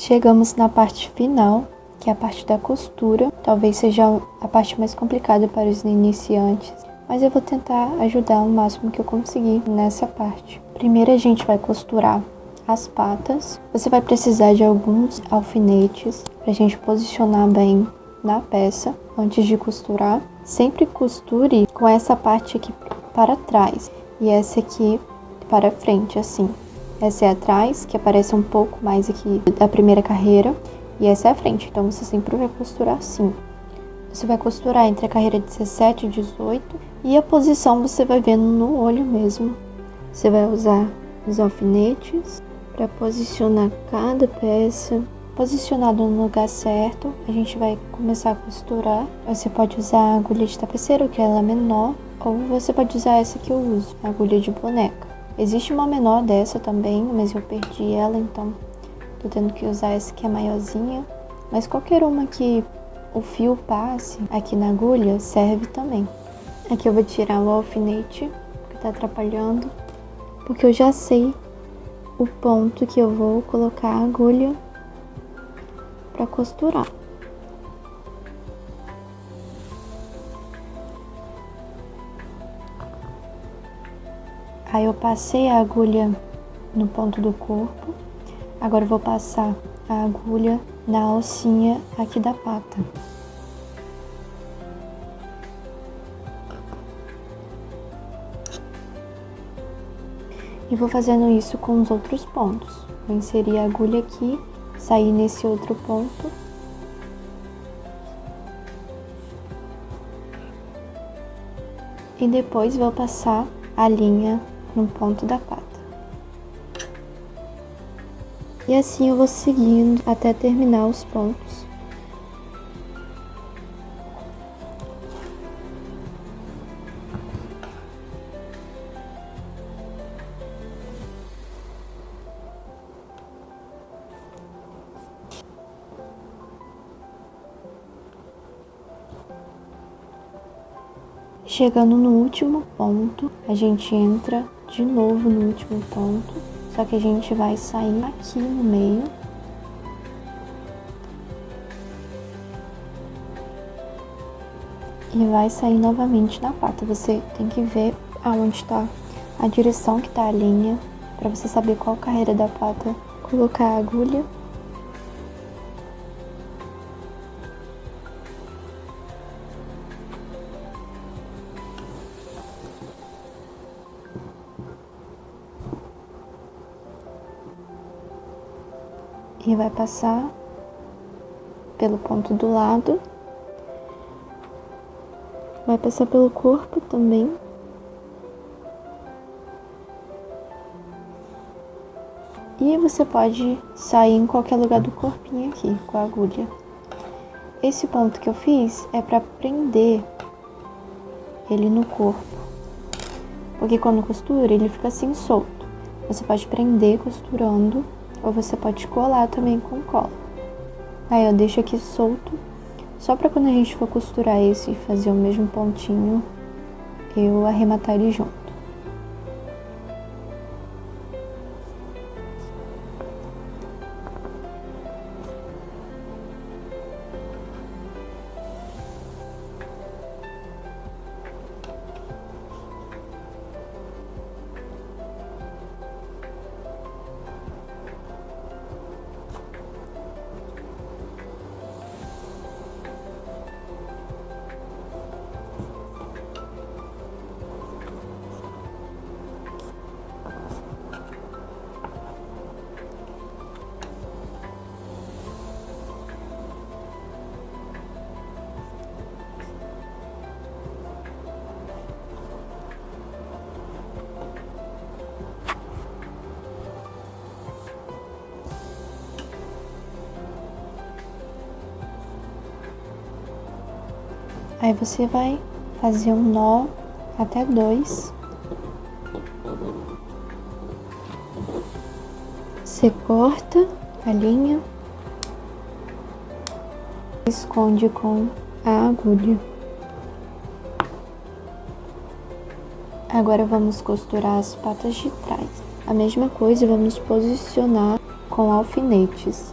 Chegamos na parte final, que é a parte da costura. Talvez seja a parte mais complicada para os iniciantes, mas eu vou tentar ajudar o máximo que eu conseguir nessa parte. Primeiro a gente vai costurar as patas. Você vai precisar de alguns alfinetes para a gente posicionar bem na peça antes de costurar. Sempre costure com essa parte aqui para trás e essa aqui para frente, assim. Essa é atrás, que aparece um pouco mais aqui da primeira carreira, e essa é a frente, então você sempre vai costurar assim. Você vai costurar entre a carreira 17 e 18, e a posição você vai vendo no olho mesmo. Você vai usar os alfinetes para posicionar cada peça. Posicionado no lugar certo, a gente vai começar a costurar. Você pode usar a agulha de tapeceiro, que ela é menor, ou você pode usar essa que eu uso, a agulha de boneca. Existe uma menor dessa também, mas eu perdi ela, então tô tendo que usar essa que é maiorzinha. Mas qualquer uma que o fio passe aqui na agulha serve também. Aqui eu vou tirar o alfinete, que tá atrapalhando, porque eu já sei o ponto que eu vou colocar a agulha para costurar. Aí eu passei a agulha no ponto do corpo. Agora eu vou passar a agulha na alcinha aqui da pata. E vou fazendo isso com os outros pontos. Vou inserir a agulha aqui, sair nesse outro ponto. E depois vou passar a linha no ponto da pata. E assim eu vou seguindo até terminar os pontos. Chegando no último ponto, a gente entra de novo no último ponto, só que a gente vai sair aqui no meio. E vai sair novamente na pata. Você tem que ver aonde está a direção que está a linha, para você saber qual carreira da pata colocar a agulha. E vai passar pelo ponto do lado, vai passar pelo corpo também. E você pode sair em qualquer lugar do corpinho aqui com a agulha. Esse ponto que eu fiz é para prender ele no corpo, porque quando costura ele fica assim solto. Você pode prender costurando, ou você pode colar também com cola. Aí eu deixo aqui solto, só para quando a gente for costurar esse e fazer o mesmo pontinho, eu arrematar ele junto. Aí você vai fazer um nó até 2. Você corta a linha, esconde com a agulha. Agora vamos costurar as patas de trás. A mesma coisa vamos posicionar com alfinetes.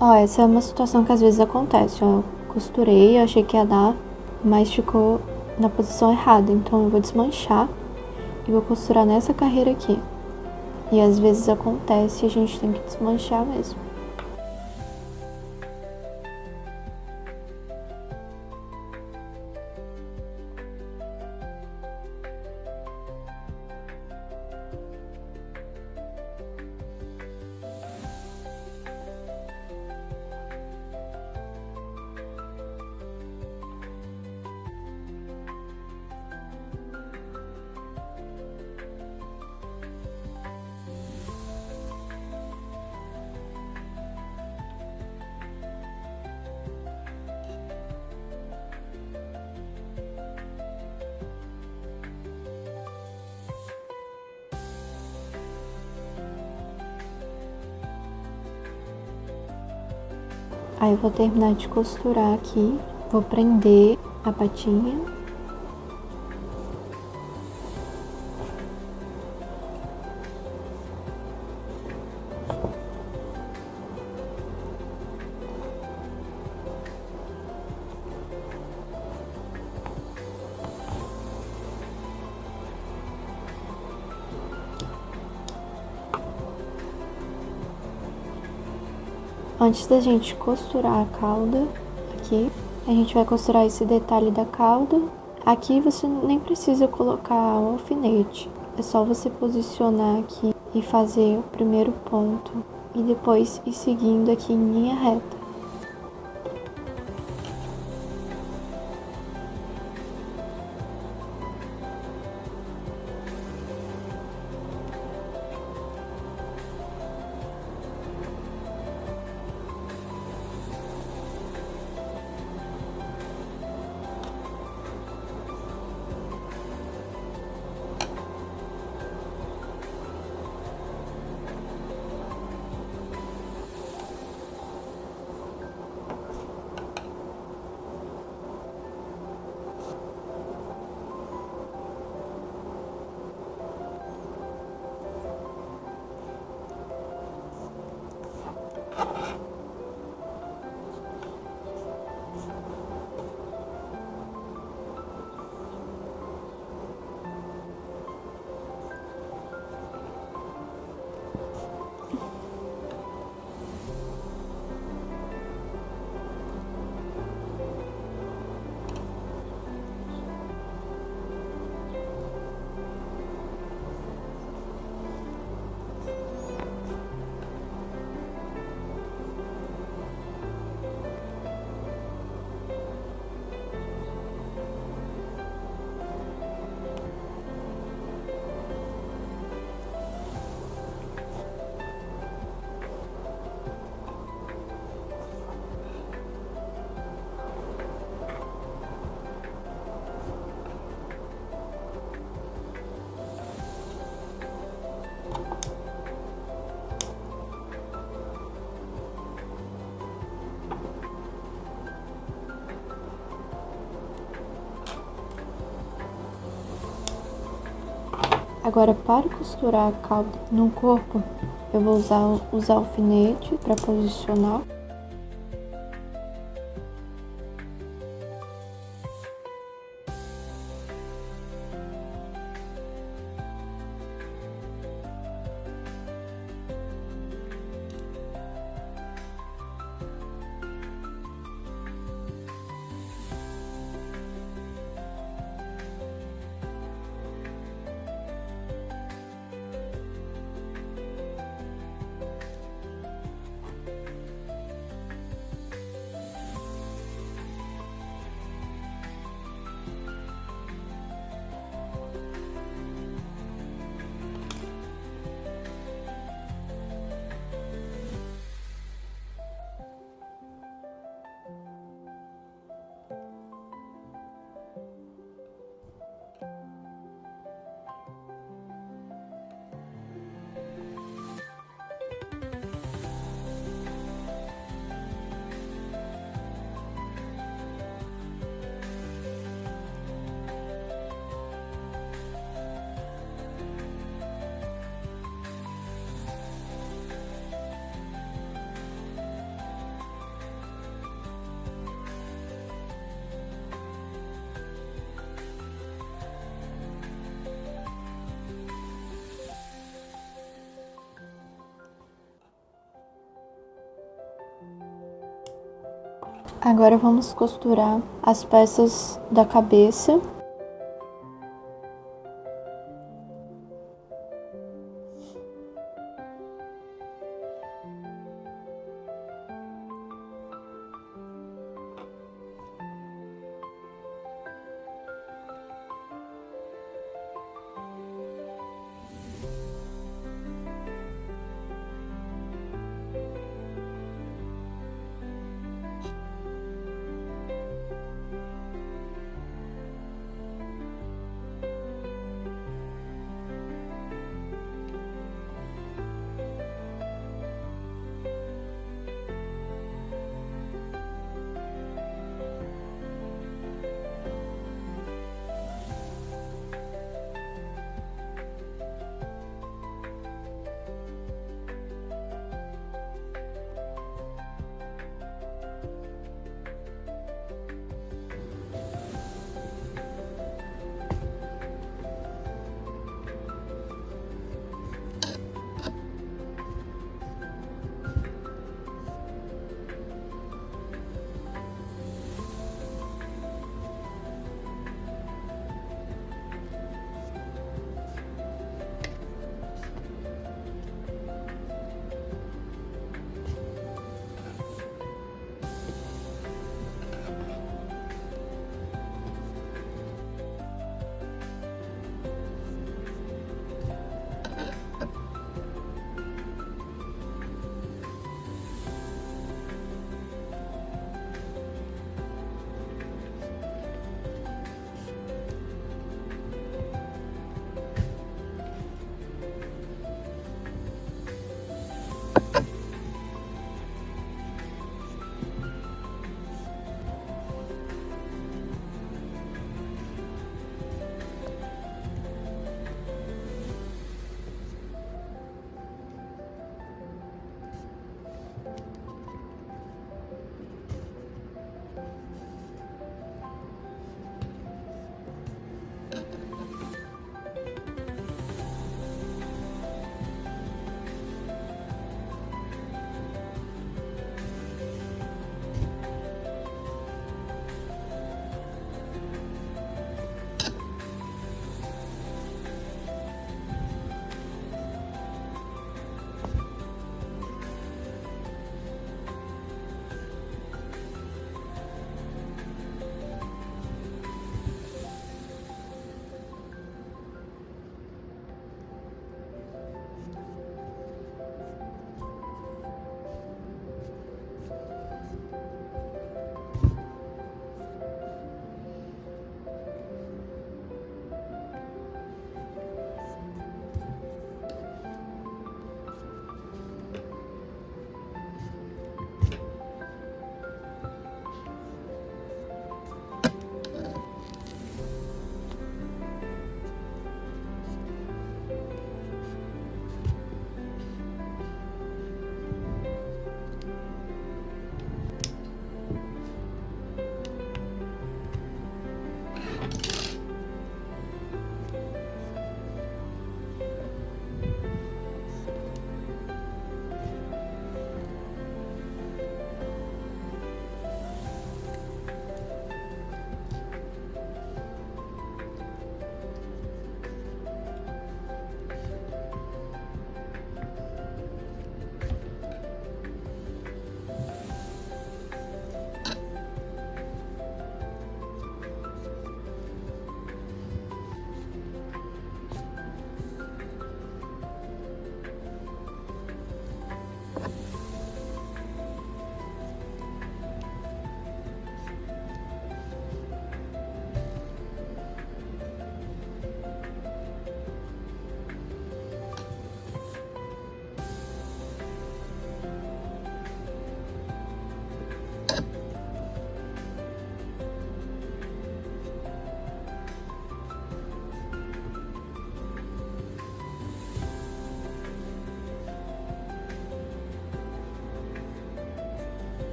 Ó, essa é uma situação que às vezes acontece. Ó, eu costurei, eu achei que ia dar, mas ficou na posição errada. Então eu vou desmanchar e vou costurar nessa carreira aqui. E às vezes acontece e a gente tem que desmanchar mesmo. Aí eu vou terminar de costurar aqui, vou prender a patinha. Antes da gente costurar a cauda aqui, a gente vai costurar esse detalhe da cauda. Aqui você nem precisa colocar o alfinete, é só você posicionar aqui e fazer o primeiro ponto e depois ir seguindo aqui em linha reta. Agora, para costurar a cauda no corpo, eu vou usar os alfinetes para posicionar. Agora vamos costurar as peças da cabeça.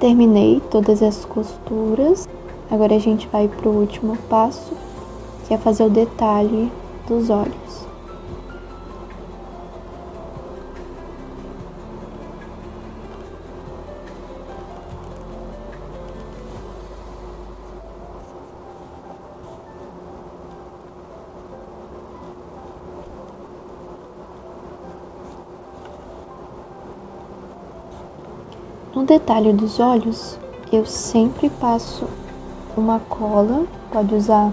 Terminei todas as costuras. Agora a gente vai para o último passo, que é fazer o detalhe dos olhos. No detalhe dos olhos, eu sempre passo uma cola, pode usar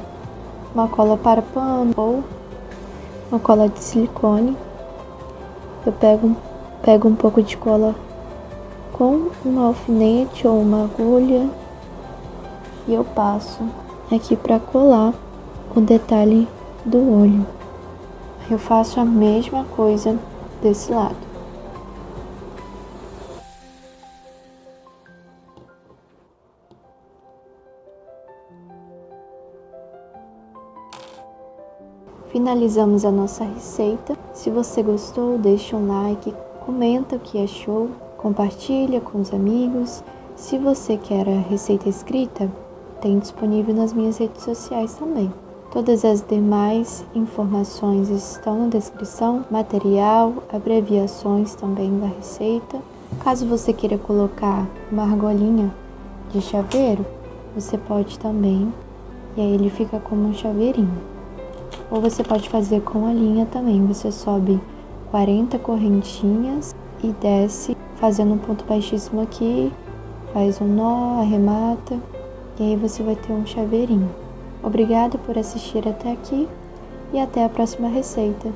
uma cola para pano ou uma cola de silicone. Eu pego um pouco de cola com um alfinete ou uma agulha e eu passo aqui para colar o detalhe do olho. Eu faço a mesma coisa desse lado. Finalizamos a nossa receita. Se você gostou, deixa um like, comenta o que achou, compartilha com os amigos. Se você quer a receita escrita, tem disponível nas minhas redes sociais também. Todas as demais informações estão na descrição, material, abreviações também da receita. Caso você queira colocar uma argolinha de chaveiro, você pode também, e aí ele fica como um chaveirinho. Ou você pode fazer com a linha também, você sobe 40 correntinhas e desce fazendo um ponto baixíssimo aqui, faz um nó, arremata e aí você vai ter um chaveirinho. Obrigada por assistir até aqui e até a próxima receita.